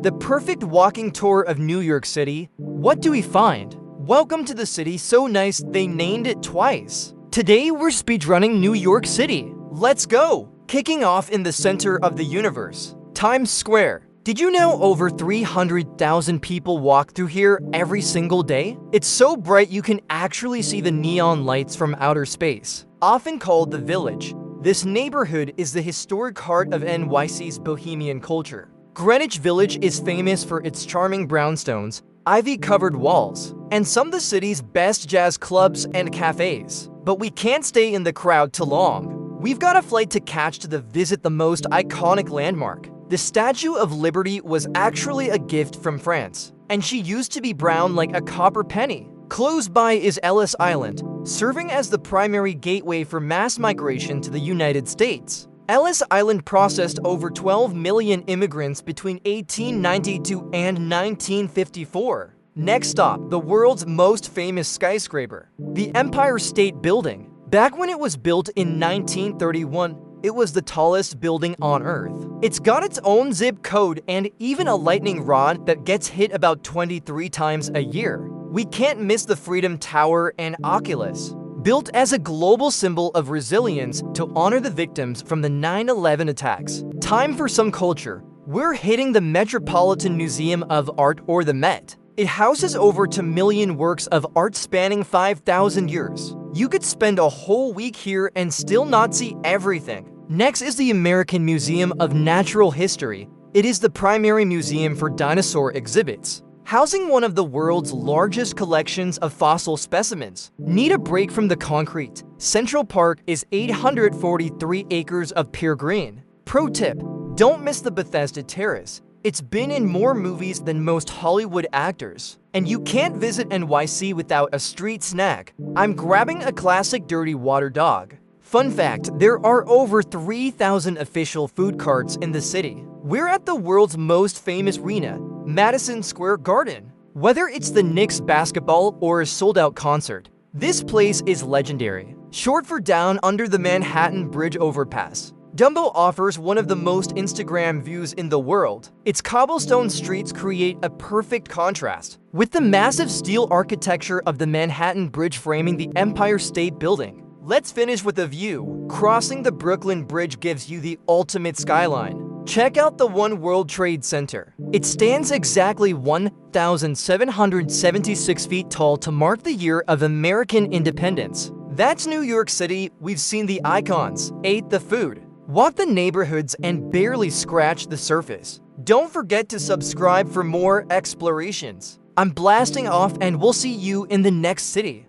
The perfect walking tour of New York City. What do we find? Welcome to the city so nice they named it twice. Today we're speedrunning New York City. Let's go! Kicking off in the center of the universe, Times Square. Did you know over 300,000 people walk through here every single day? It's so bright you can actually see the neon lights from outer space. Often called the Village, this neighborhood is the historic heart of NYC's bohemian culture. Greenwich Village is famous for its charming brownstones, ivy-covered walls, and some of the city's best jazz clubs and cafes. But we can't stay in the crowd too long. We've got a flight to catch to visit the most iconic landmark. The Statue of Liberty was actually a gift from France, and she used to be brown like a copper penny. Close by is Ellis Island, serving as the primary gateway for mass migration to the United States. Ellis Island processed over 12 million immigrants between 1892 and 1954. Next stop, the world's most famous skyscraper, the Empire State Building. Back when it was built in 1931, it was the tallest building on Earth. It's got its own zip code and even a lightning rod that gets hit about 23 times a year. We can't miss the Freedom Tower and Oculus. Built as a global symbol of resilience to honor the victims from the 9/11 attacks. Time for some culture. We're hitting the Metropolitan Museum of Art, or the Met. It houses over 2 million works of art spanning 5,000 years. You could spend a whole week here and still not see everything. Next is the American Museum of Natural History. It is the primary museum for dinosaur exhibits, housing one of the world's largest collections of fossil specimens. Need a break from the concrete? Central Park is 843 acres of pure green. Pro tip, don't miss the Bethesda Terrace. It's been in more movies than most Hollywood actors. And you can't visit NYC without a street snack. I'm grabbing a classic dirty water dog. Fun fact, there are over 3,000 official food carts in the city. We're at the world's most famous arena, Madison Square Garden. Whether it's the Knicks basketball or a sold-out concert, this place is legendary. Short for Down Under the Manhattan Bridge Overpass. Dumbo offers one of the most Instagram views in the world. Its cobblestone streets create a perfect contrast, with the massive steel architecture of the Manhattan Bridge framing the Empire State Building. Let's finish with a view. Crossing the Brooklyn Bridge gives you the ultimate skyline. Check out the One World Trade Center. It stands exactly 1,776 feet tall to mark the year of American independence. That's New York City. We've seen the icons, ate the food, walked the neighborhoods, and barely scratched the surface. Don't forget to subscribe for more explorations. I'm blasting off, and we'll see you in the next city.